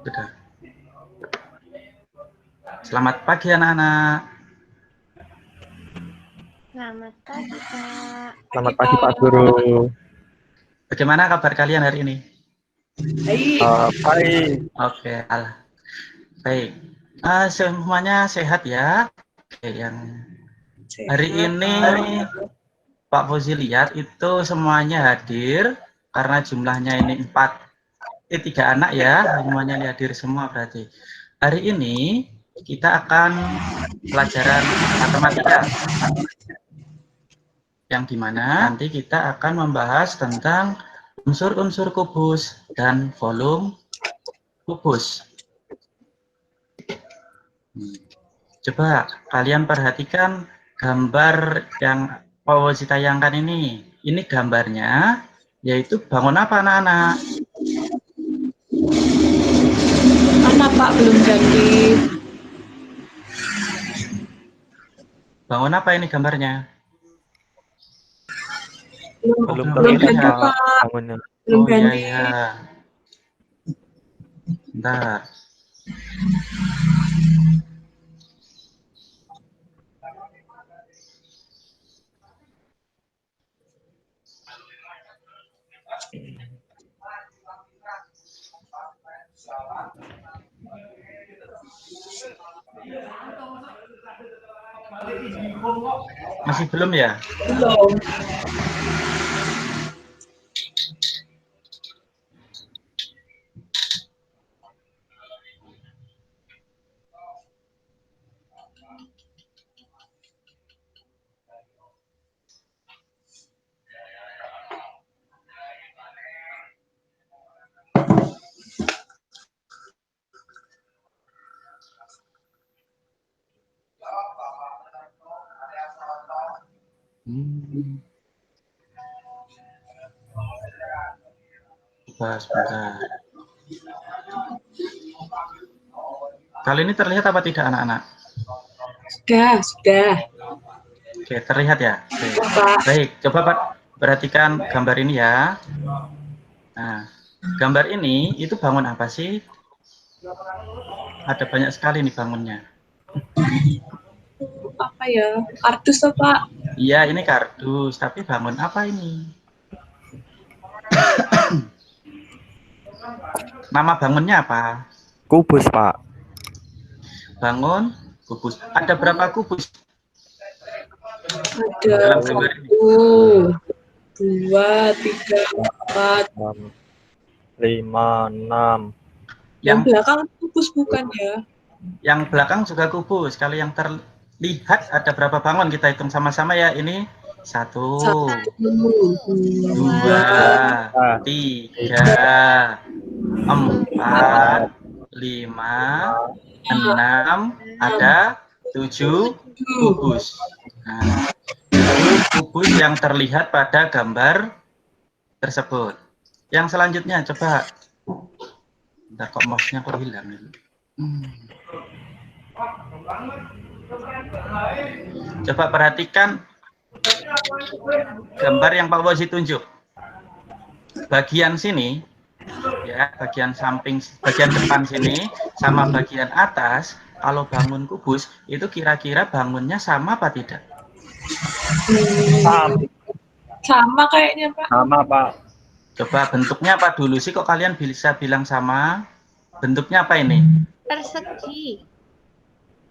Sudah. Selamat pagi anak-anak. Selamat pagi, Kak. Selamat pagi, Pak Guru. Bagaimana kabar kalian hari ini? Baik. Oke, baik. Semuanya sehat ya? Oke, yang hari ini Pak Fauzi lihat itu semuanya hadir karena jumlahnya ini 3 anak ya, semuanya hadir semua berarti. Hari ini kita akan pelajaran matematika yang dimana nanti kita akan membahas tentang unsur-unsur kubus dan volume kubus. Coba kalian perhatikan gambar yang Pak Fauzi tayangkan ini. Ini gambarnya yaitu bangun apa anak-anak? Mana Pak belum jadi? Bangun apa ini gambarnya? Belum Belum terlihat, ada, Pak, Pak. bangunnya. Belum Oh iya ganti. ya. Bentar. Masih belum ya? Belum. Sebentar. Kali ini terlihat apa tidak anak-anak? Sudah. Oke, terlihat ya? Oke. Pak. Baik, coba Pak perhatikan gambar ini ya. Nah, gambar ini itu bangun apa sih? Ada banyak sekali nih bangunnya. Apa ya? Kardus, Pak. Iya, ini kardus, tapi bangun apa ini? Nama bangunnya apa? Kubus, Pak. Bangun kubus. Ada berapa kubus? Ada Dalam gambar ini. 1, 2, 3, 4. 5, 6. Yang belakang kubus bukan ya? Yang belakang juga kubus. Kalau yang terlihat ada berapa bangun? Kita hitung sama-sama ya. Ini 1, 2, 3, 4, 5, 6, ada 7 kubus. Nah, 7 kubus yang terlihat pada gambar tersebut. Yang selanjutnya coba. Bentar, kok mouse-nya kok hilang? Coba perhatikan gambar yang Pak Fauzi tunjuk. Bagian sini, ya, bagian samping, bagian depan sini, sama bagian atas, kalau bangun kubus, itu kira-kira bangunnya sama apa tidak? Sama kayaknya, Pak. Sama, Pak. Coba bentuknya apa dulu sih kok kalian bisa bilang sama? Bentuknya apa ini? Persegi.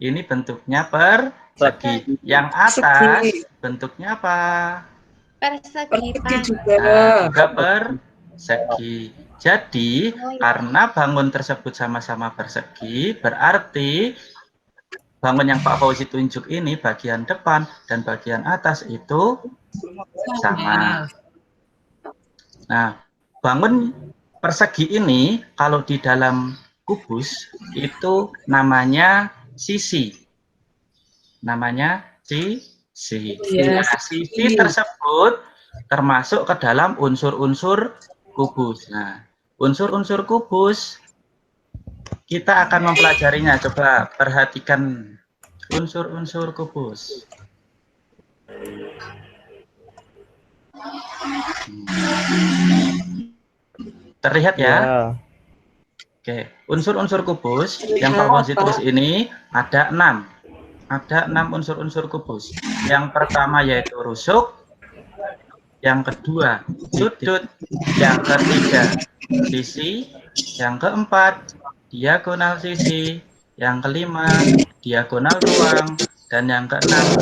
Ini bentuknya persegi. Yang atas bentuknya apa? Persegi, Pak. Juga. Juga persegi. Jadi karena bangun tersebut sama-sama persegi, berarti bangun yang Pak Fauzi tunjuk ini bagian depan dan bagian atas itu sama. Nah, bangun persegi ini kalau di dalam kubus itu namanya sisi. Namanya sisi. Iya, Nah, sisi tersebut termasuk ke dalam unsur-unsur kubus. Nah, unsur-unsur kubus kita akan mempelajarinya. Coba perhatikan unsur-unsur kubus. Terlihat ya? Oke, unsur-unsur kubus yang positrus ini ada 6. Ada 6 unsur-unsur kubus. Yang pertama yaitu rusuk, yang kedua sudut, yang ketiga sisi, yang keempat diagonal sisi, yang kelima diagonal ruang, dan yang keenam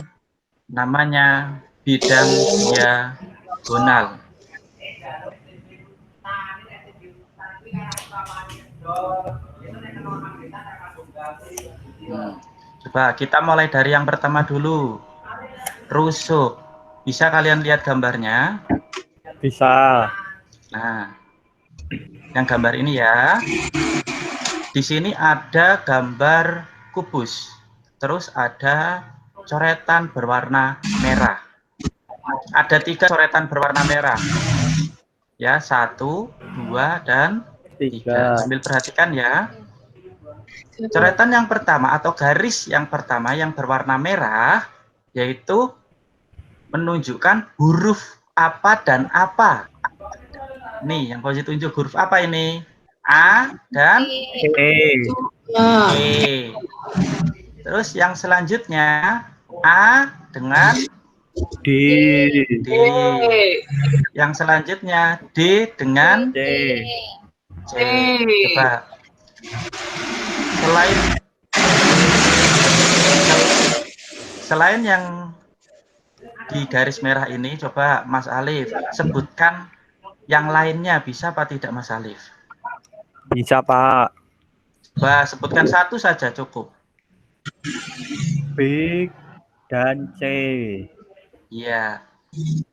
namanya bidang diagonal. Coba kita mulai dari yang pertama dulu. Rusuk. Bisa kalian lihat gambarnya? Bisa. Nah, yang gambar ini ya. Di sini ada gambar kubus. Terus ada coretan berwarna merah. Ada 3 coretan berwarna merah. Ya, 1, 2, dan 3. Sambil perhatikan ya. Coretan yang pertama atau garis yang pertama yang berwarna merah yaitu menunjukkan huruf apa dan apa. Nih, yang posisi tunjuk huruf apa ini? A dan E. Terus yang selanjutnya A dengan D. Yang selanjutnya D dengan C. Coba selain yang di garis merah ini, coba Mas Alif sebutkan yang lainnya, bisa apa tidak Mas Alif? Bisa, Pak. Coba sebutkan satu saja cukup. B dan C. Iya,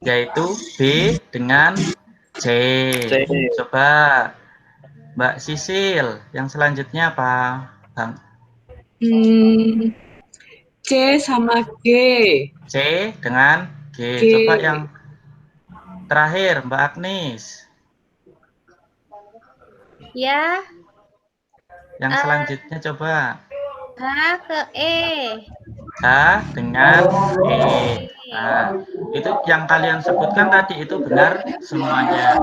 yaitu B dengan C. Coba Mbak Sisil, yang selanjutnya apa, Bang? C sama G. C dengan G. Coba yang terakhir, Mbak Agnes. Ya. Yang selanjutnya coba. H ke E. H dengan E. Nah, itu yang kalian sebutkan tadi itu benar semuanya.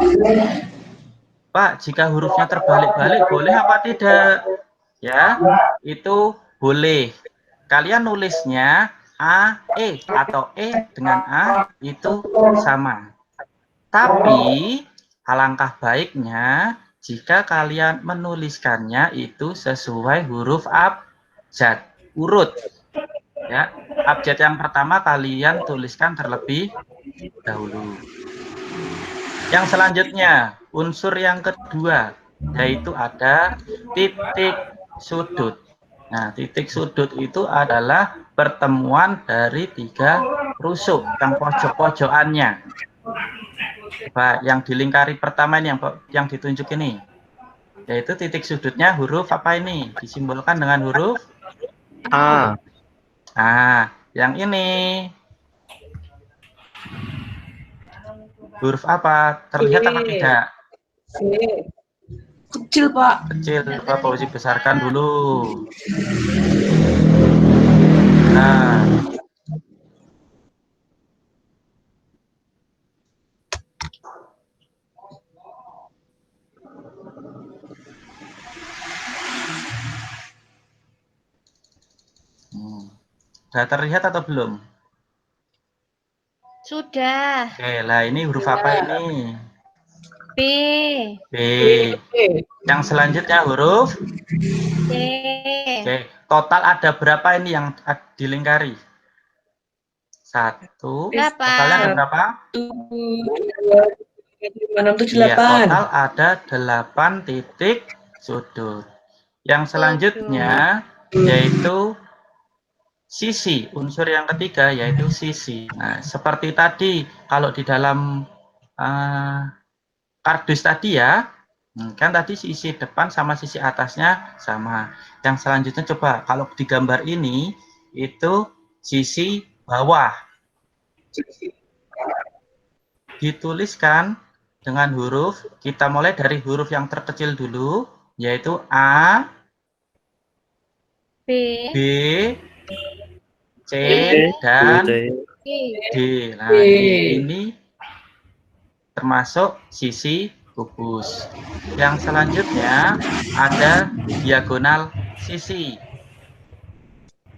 Pak, jika hurufnya terbalik-balik boleh apa tidak? Ya, itu boleh. Kalian nulisnya A, E atau E dengan A itu sama. Tapi alangkah baiknya jika kalian menuliskannya itu sesuai huruf abjad, urut. Ya, abjad yang pertama kalian tuliskan terlebih dahulu. Yang selanjutnya, unsur yang kedua, yaitu ada titik sudut. Nah, titik sudut itu adalah pertemuan dari 3 rusuk yang pojok-pojokannya. Coba yang dilingkari pertama ini, yang ditunjuk ini, yaitu titik sudutnya huruf apa ini? Disimbolkan dengan huruf A. Nah, yang ini huruf apa? Terlihat apa tidak? Kecil, Pak. Kecil. Coba Fauzi besarkan dulu. Nah, sudah terlihat atau belum? Sudah. Oke, lah ini huruf apa ini? B. B. Yang selanjutnya huruf C. Oke, total ada berapa ini yang dilingkari? 1. Totalnya ada berapa? 6, 7, 8. Iya, total ada 8 titik sudut. Yang selanjutnya yaitu sisi, unsur yang ketiga yaitu sisi. Nah, seperti tadi, kalau di dalam kardus tadi ya, kan tadi sisi depan sama sisi atasnya sama. Yang selanjutnya coba, kalau di gambar ini, itu sisi bawah. Dituliskan dengan huruf, kita mulai dari huruf yang terkecil dulu, yaitu A, B, C, dan D. Nah, ini termasuk sisi kubus. Yang selanjutnya ada diagonal sisi.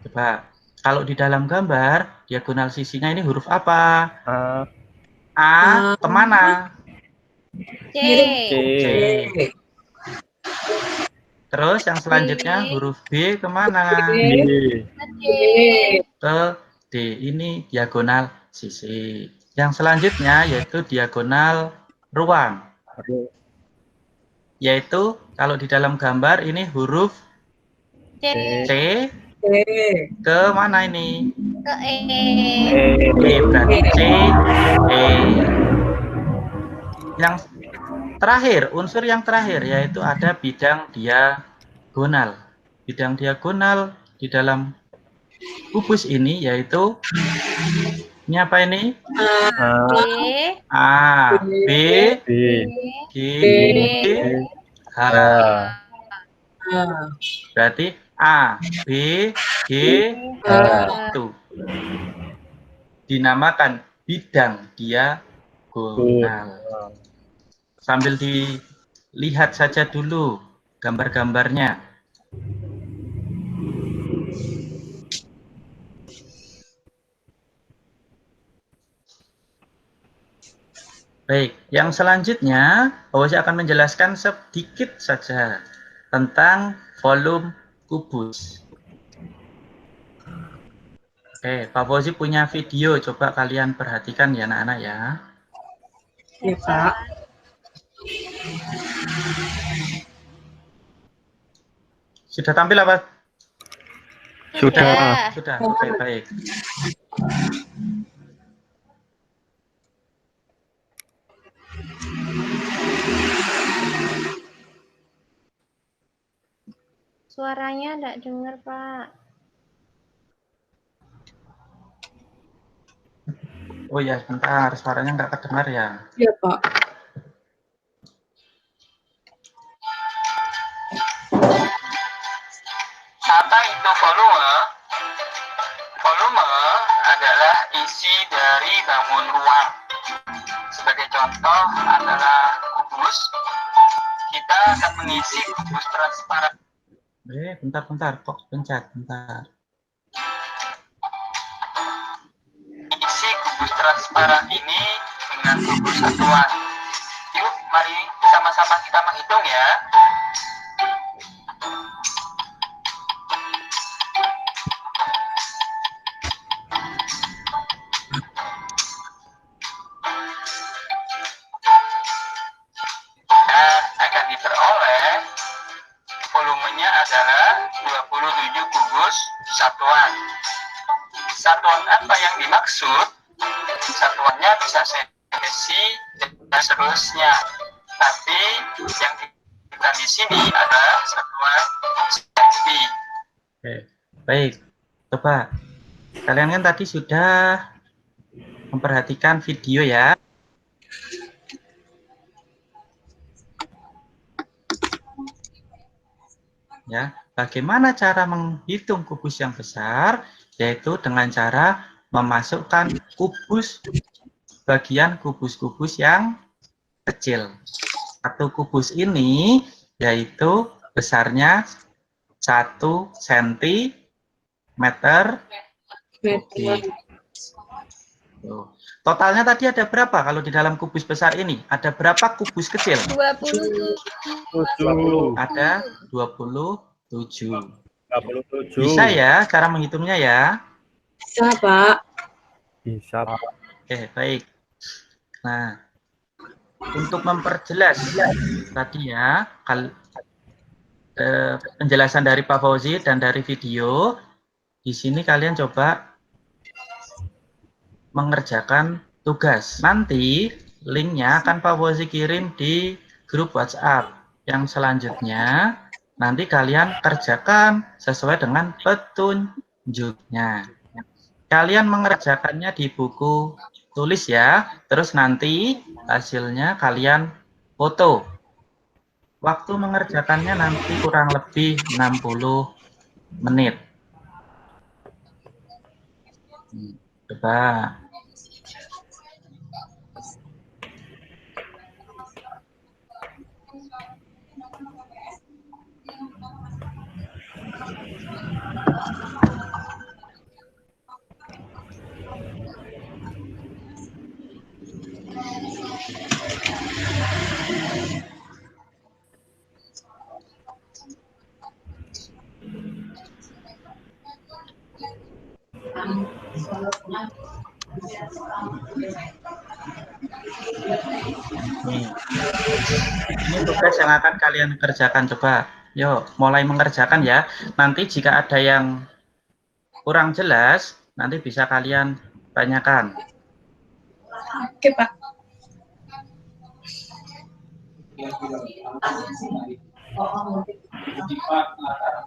Coba, kalau di dalam gambar, diagonal sisinya ini huruf apa? A, A kemana? C. C, C. Terus yang selanjutnya B. huruf B kemana? B, C. Ke D. Ini diagonal sisi. Yang selanjutnya yaitu diagonal ruang. Yaitu kalau di dalam gambar ini huruf C. C ke mana ini? Ke E. E, berarti C, E. Yang terakhir, unsur yang terakhir yaitu ada bidang diagonal. Bidang diagonal di dalam kubus ini yaitu ini apa ini? A, B. A, B, B, G, B. H. Berarti A, B, G, H. Itu dinamakan bidang diagonal. Sambil dilihat saja dulu gambar-gambarnya. Baik, yang selanjutnya saya akan menjelaskan sedikit saja tentang volume kubus. Oke, Pak Fauzi punya video, coba kalian perhatikan ya anak-anak ya. Ya, Pak. Sudah tampil apa? Sudah. Sudah, oke baik. Suaranya enggak dengar, Pak. Oh ya, sebentar, suaranya nggak kedengar ya. Iya, Pak. Apa itu volume? Volume adalah isi dari bangun ruang. Sebagai contoh adalah kubus. Kita akan mengisi kubus transparan. Bentar, kok pencet, bentar. Isi kubus transparan ini dengan kubus satuan. Yuk, mari sama-sama kita menghitung ya. Nah, akan diperoleh volumenya adalah 27 kubus satuan. Satuan apa yang dimaksud? Satuannya bisa cc dan seterusnya. Tapi yang kita di sini adalah satuan cm. Oke, baik. Coba kalian kan tadi sudah memperhatikan video ya. Ya, bagaimana cara menghitung kubus yang besar? Yaitu dengan cara memasukkan kubus bagian kubus-kubus yang kecil. Satu kubus ini yaitu besarnya 1 cm kubik. Totalnya tadi ada berapa kalau di dalam kubus besar ini? Ada berapa kubus kecil? 27. Ada 27. 27. Bisa ya cara menghitungnya ya? Bisa, Pak. Bisa, Pak. Oke, baik. Nah, untuk memperjelas tadi ya, penjelasan dari Pak Fauzi dan dari video, di sini kalian coba mengerjakan tugas. Nanti linknya akan Pak Fauzi kirim di grup WhatsApp. Yang selanjutnya, nanti kalian kerjakan sesuai dengan petunjuknya. Kalian mengerjakannya di buku tulis ya, terus nanti hasilnya kalian foto. Waktu mengerjakannya nanti kurang lebih 60 menit. Coba. Nih. Ini tugas yang akan kalian kerjakan. Coba, yuk mulai mengerjakan ya. Nanti jika ada yang kurang jelas, nanti bisa kalian tanyakan. Oke, Pak.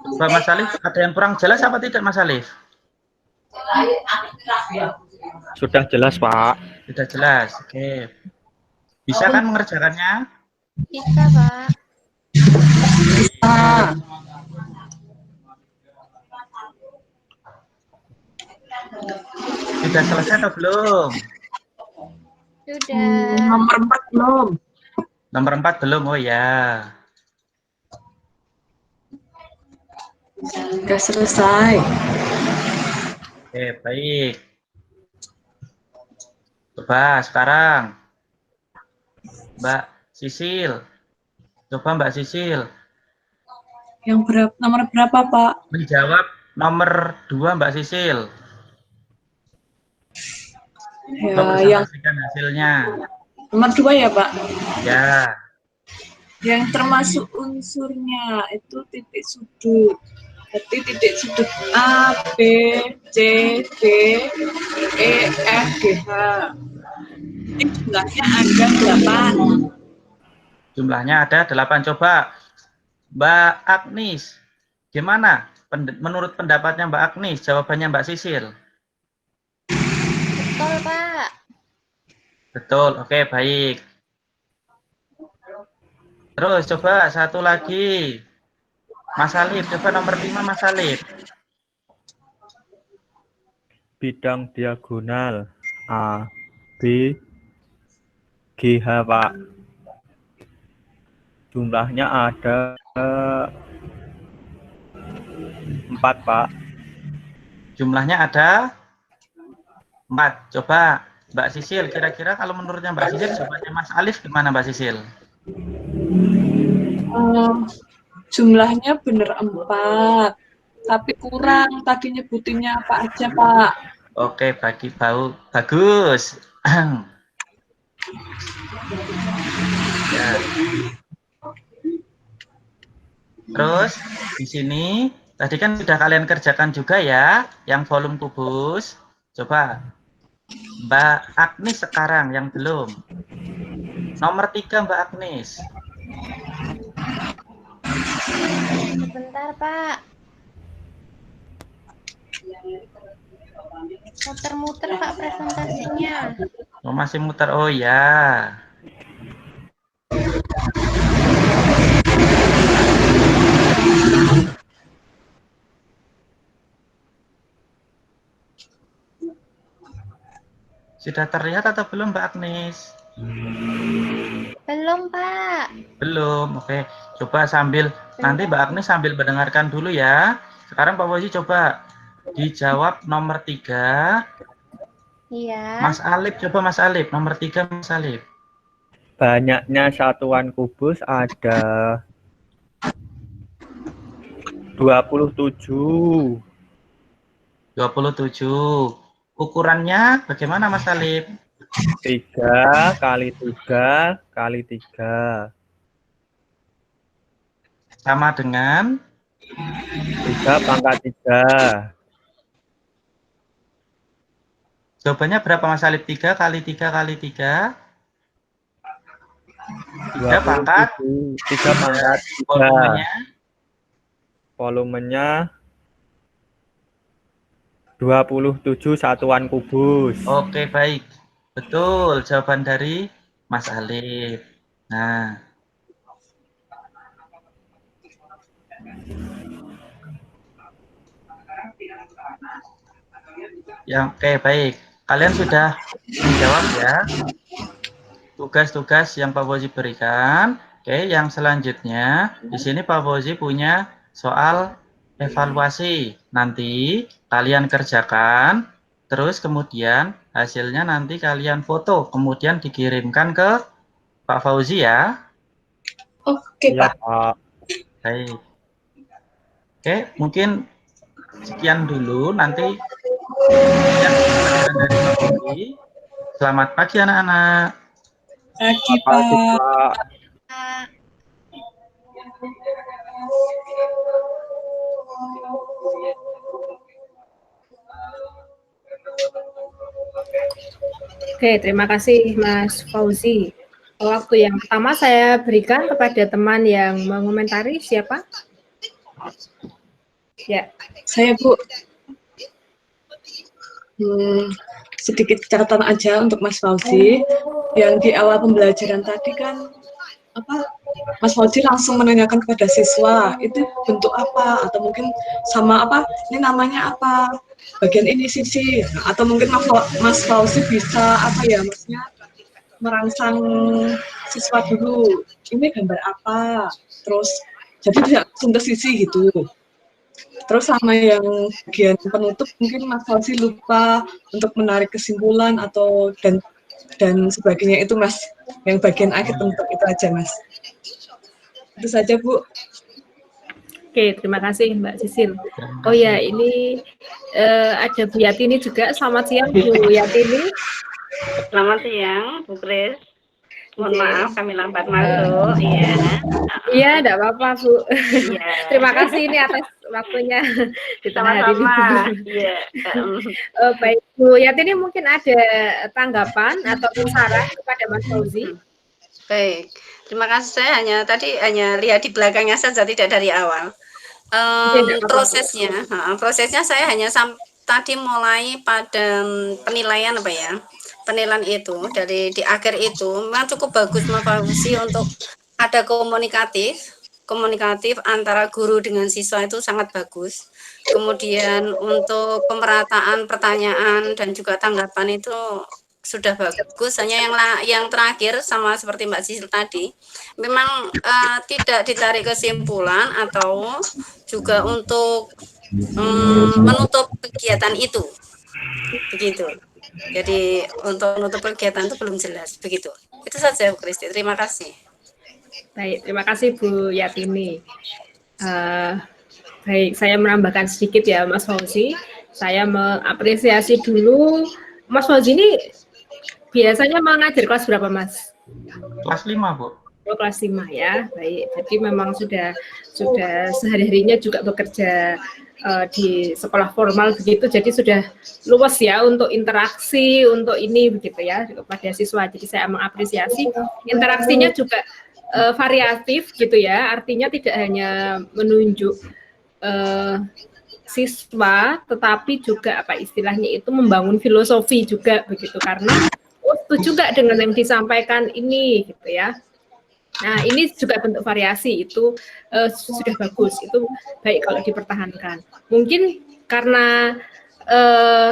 Coba Mas Alif, ada yang kurang jelas apa tidak Mas Alif? Sudah jelas, Pak. Sudah jelas, oke. Bisa kan mengerjakannya? Bisa, Pak. Ah, Sudah selesai atau belum? Sudah. nomor 4 belum. Nomor 4 belum, oh ya. Sudah selesai. Oke, baik. Coba sekarang Mbak Sisil. Coba Mbak Sisil Yang berapa? Nomor berapa, Pak? menjawab nomor 2 Mbak Sisil. Coba Ya, yang presentasikan hasilnya. nomor 2 ya, Pak. Ya, Yang termasuk unsurnya itu titik sudut. Berarti titik sudut A, B, C, D, E, F, G, H. Ini jumlahnya ada 8. jumlahnya ada 8. Coba Mbak Agnis, gimana menurut pendapatnya Mbak Agnis? Jawabannya Mbak Sisil. Betul, Pak. Betul, oke baik. Terus coba satu lagi. Mas Alif, coba nomor 5 Mas Alif. Bidang diagonal A, B, G, H, Pak. Jumlahnya ada 4, Pak. Jumlahnya ada 4. Coba Mbak Sisil, kira-kira kalau menurutnya Mbak Sisil, jawabannya Mas Alif gimana Mbak Sisil? Jumlahnya bener 4. Tapi kurang. Tadi nyebutinnya apa aja, Pak? Oke, bagus. Ya. Terus di sini tadi kan sudah kalian kerjakan juga ya, yang volume kubus. Coba Mbak Agnis sekarang yang belum. Nomor 3 Mbak Agnis. Sebentar, Pak. Muter-muter, Pak, presentasinya. Oh, masih muter. Oh ya. Sudah terlihat atau belum Mbak Agnis? Belum, Pak. Belum. Oke. Coba sambil nanti Mbak Agnes sambil mendengarkan dulu ya. Sekarang Pak Fauzi coba dijawab nomor 3. Iya. Mas Alif, coba Mas Alif. Nomor 3 Mas Alif. Banyaknya satuan kubus ada 27. 27. Ukurannya bagaimana Mas Alif? 3 kali 3 kali 3. Sama dengan 3 pangkat 3. jawabannya berapa Mas Alif? 3 kali 3 kali 3. 3 pangkat 3 pangkat 3. Volumenya 27 satuan kubus. Oke, baik. Betul jawaban dari Mas Alif. Nah, yang oke baik. Kalian sudah menjawab ya tugas-tugas yang Pak Fauzi berikan. Oke, yang selanjutnya di sini Pak Fauzi punya soal evaluasi. Nanti kalian kerjakan, terus kemudian hasilnya nanti kalian foto, kemudian dikirimkan ke Pak Fauzi ya. Oke, Iya, Pak. Pak. Baik. Oke, mungkin sekian dulu. Nanti yang Selamat pagi anak-anak. Pagi, Pagi, Pak. Pak. Pak. Oke, terima kasih Mas Fauzi. Waktu yang pertama saya berikan kepada teman yang mengomentari, siapa? Ya, Saya, Bu. Sedikit catatan aja untuk Mas Fauzi. Yang di awal pembelajaran tadi kan Mas Fauzi langsung menanyakan kepada siswa itu bentuk apa atau mungkin sama apa ini namanya apa bagian ini sisi atau mungkin Mas Fauzi bisa maksudnya merangsang siswa dulu ini gambar apa terus jadi tidak langsung ke sisi gitu. Terus sama yang bagian penutup mungkin Mas Fauzi lupa untuk menarik kesimpulan atau dan sebagainya itu Mas. Yang bagian akhir penutup itu aja Mas. Itu saja Bu. oke, terima kasih Mbak Sisil. Oh ya, ini ada Bu Yatini juga. Selamat siang Bu Yatini. Selamat siang, Bu Kris. Mohon maaf kami lambat masuk. Iya. Iya, enggak apa-apa Bu. Iya. Terima kasih ini atas waktunya di tengah hari ini. Sama-sama. Iya. Baik, Bu Yatini mungkin ada tanggapan atau saran kepada Mas Fauzi? Baik. Terima kasih. Saya hanya lihat di belakangnya saja, tidak dari awal. Prosesnya saya hanya tadi mulai pada penilaian penilaian itu dari di akhir itu memang cukup bagus Mas Fauzi untuk ada komunikatif antara guru dengan siswa itu sangat bagus. Kemudian untuk pemerataan pertanyaan dan juga tanggapan itu sudah bagus. Hanya yang terakhir sama seperti Mbak Sisil tadi, memang tidak ditarik kesimpulan atau juga untuk menutup kegiatan itu, begitu. Jadi untuk menutup kegiatan itu belum jelas, begitu. Itu saja Bu Kristi. Terima kasih. Baik, terima kasih Bu Yatini. Baik, saya menambahkan sedikit ya Mas Fauzi. Saya mengapresiasi dulu Mas Fauzi ini biasanya mengajar kelas berapa Mas? Kelas 5 Bu. Oh, kelas 5 ya. Baik, jadi memang sudah sehari-harinya juga bekerja di sekolah formal begitu, jadi sudah luas ya untuk interaksi untuk ini begitu ya kepada siswa. Jadi saya mengapresiasi interaksinya juga variatif gitu ya, artinya tidak hanya menunjuk siswa, tetapi juga apa istilahnya itu membangun filosofi juga begitu, karena setuju juga dengan yang disampaikan ini gitu ya. Nah, ini juga bentuk variasi itu sudah bagus, itu baik kalau dipertahankan. Mungkin karena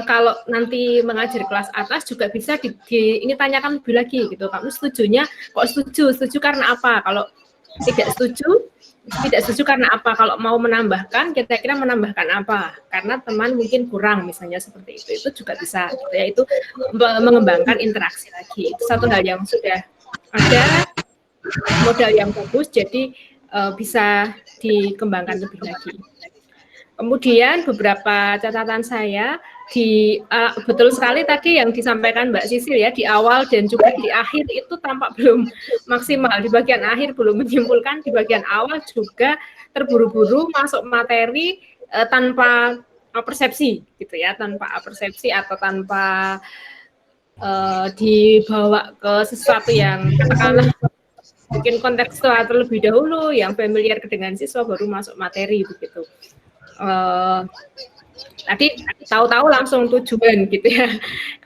kalau nanti mengajar kelas atas juga bisa ini tanyakan lebih lagi gitu. Kamu setujunya kok setuju karena apa? Kalau tidak setuju karena apa? Kalau mau menambahkan, kira-kira menambahkan apa? Karena teman mungkin kurang misalnya seperti itu juga bisa gitu ya. Itu mengembangkan interaksi lagi. Itu satu hal yang sudah ada, modal yang bagus, jadi bisa dikembangkan lebih lagi. Kemudian beberapa catatan saya betul sekali tadi yang disampaikan Mbak Sisil ya, di awal dan juga di akhir itu tampak belum maksimal. Di bagian akhir belum menyimpulkan, di bagian awal juga terburu-buru masuk materi tanpa persepsi gitu ya, tanpa persepsi atau tanpa dibawa ke sesuatu yang katakanlah mungkin kontekstual terlebih dahulu, yang familiar dengan siswa baru masuk materi begitu. Tadi tahu-tahu langsung tujuan gitu ya,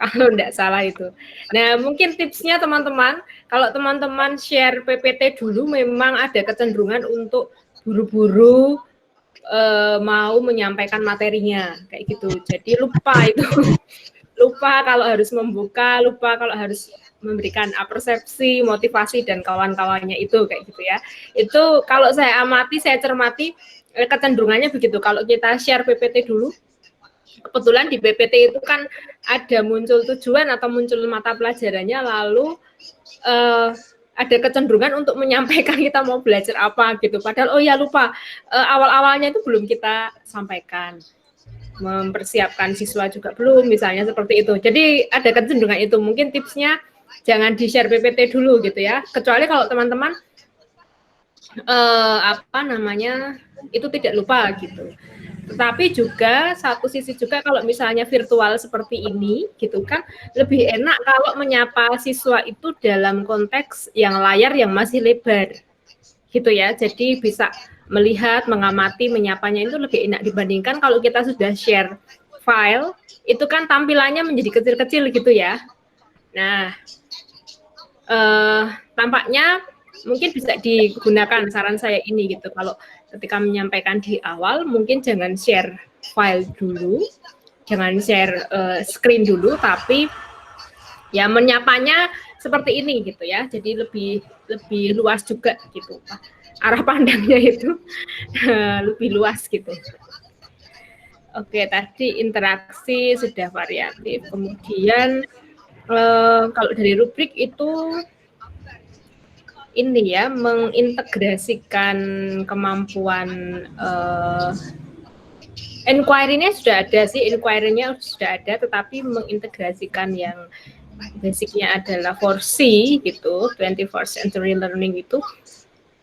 kalau tidak salah itu. Nah, mungkin tipsnya teman-teman, kalau teman-teman share PPT dulu memang ada kecenderungan untuk buru-buru mau menyampaikan materinya kayak gitu. Jadi lupa itu, lupa kalau harus membuka, lupa kalau harus memberikan persepsi, motivasi dan kawan-kawannya itu kayak gitu ya. Itu kalau saya amati, saya cermati kecenderungannya begitu. Kalau kita share PPT dulu, kebetulan di PPT itu kan ada muncul tujuan atau muncul mata pelajarannya, lalu ada kecenderungan untuk menyampaikan kita mau belajar apa gitu. Padahal oh ya lupa awal-awalnya itu belum kita sampaikan. mempersiapkan siswa juga belum, misalnya seperti itu. Jadi ada kecenderungan itu. Mungkin tipsnya jangan di-share PPT dulu gitu ya. Kecuali kalau teman-teman itu tidak lupa gitu. Tetapi juga satu sisi juga kalau misalnya virtual seperti ini gitu kan, lebih enak kalau menyapa siswa itu dalam konteks yang layar yang masih lebar gitu ya. Jadi bisa melihat, mengamati, menyapanya itu lebih enak dibandingkan kalau kita sudah share file, itu kan tampilannya menjadi kecil-kecil gitu ya. Nah, tampaknya mungkin bisa digunakan saran saya ini gitu. Kalau ketika menyampaikan di awal, mungkin jangan share file dulu, jangan share screen dulu, tapi ya menyapanya seperti ini gitu ya. Jadi lebih luas juga gitu. Arah pandangnya itu lebih luas gitu. Oke, tadi interaksi sudah variatif. Kemudian kalau dari rubrik itu ini ya, mengintegrasikan kemampuan inquiry-nya sudah ada sih, inquiry-nya sudah ada, tetapi mengintegrasikan yang basicnya adalah 4C gitu, 21st century learning itu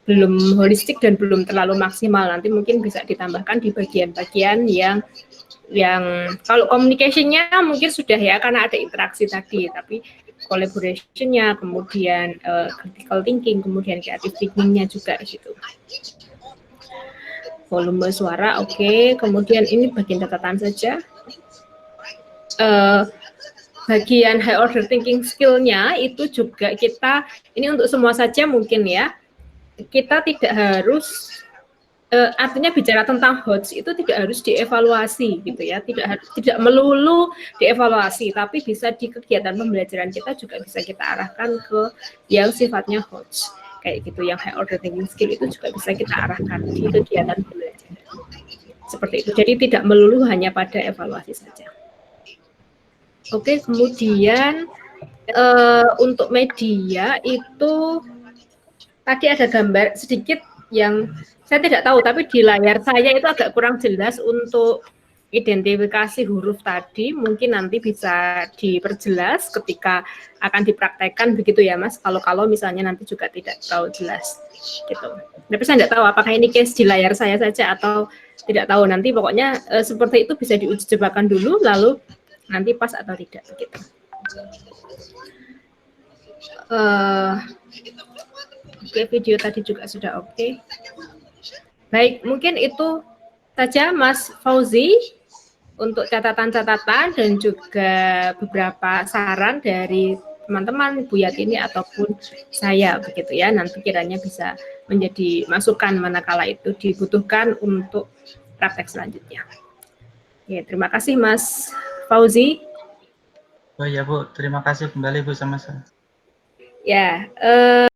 belum holistik dan belum terlalu maksimal. Nanti mungkin bisa ditambahkan di bagian-bagian yang kalau communication-nya mungkin sudah ya karena ada interaksi tadi, tapi collaboration-nya, kemudian critical thinking, kemudian creative thinking-nya juga gitu. Volume suara, oke. Kemudian ini bagian catatan saja. Bagian high order thinking skill-nya itu juga kita, ini untuk semua saja mungkin ya, kita tidak harus artinya bicara tentang HOTS itu tidak harus dievaluasi gitu ya, tidak melulu dievaluasi, tapi bisa di kegiatan pembelajaran kita juga bisa kita arahkan ke yang sifatnya HOTS kayak gitu, yang high order thinking skill itu juga bisa kita arahkan di kegiatan pembelajaran seperti itu. Jadi tidak melulu hanya pada evaluasi saja. Oke, kemudian untuk media itu tadi ada gambar sedikit yang saya tidak tahu, tapi di layar saya itu agak kurang jelas untuk identifikasi huruf tadi. Mungkin nanti bisa diperjelas ketika akan dipraktekkan begitu ya Mas. Kalau misalnya nanti juga tidak terlalu jelas gitu. Tapi saya tidak tahu apakah ini case di layar saya saja atau tidak tahu. Nanti pokoknya seperti itu bisa diuji cobakan dulu, lalu nanti pas atau tidak begitu. Oke, video tadi juga sudah oke. Baik, mungkin itu saja Mas Fauzi untuk catatan-catatan dan juga beberapa saran dari teman-teman Bu Yatini ataupun saya begitu ya. Nanti kiranya bisa menjadi masukan manakala itu dibutuhkan untuk praktek selanjutnya. Ya, terima kasih Mas Fauzi. Oh ya Bu, terima kasih kembali Bu sama saya. Ya,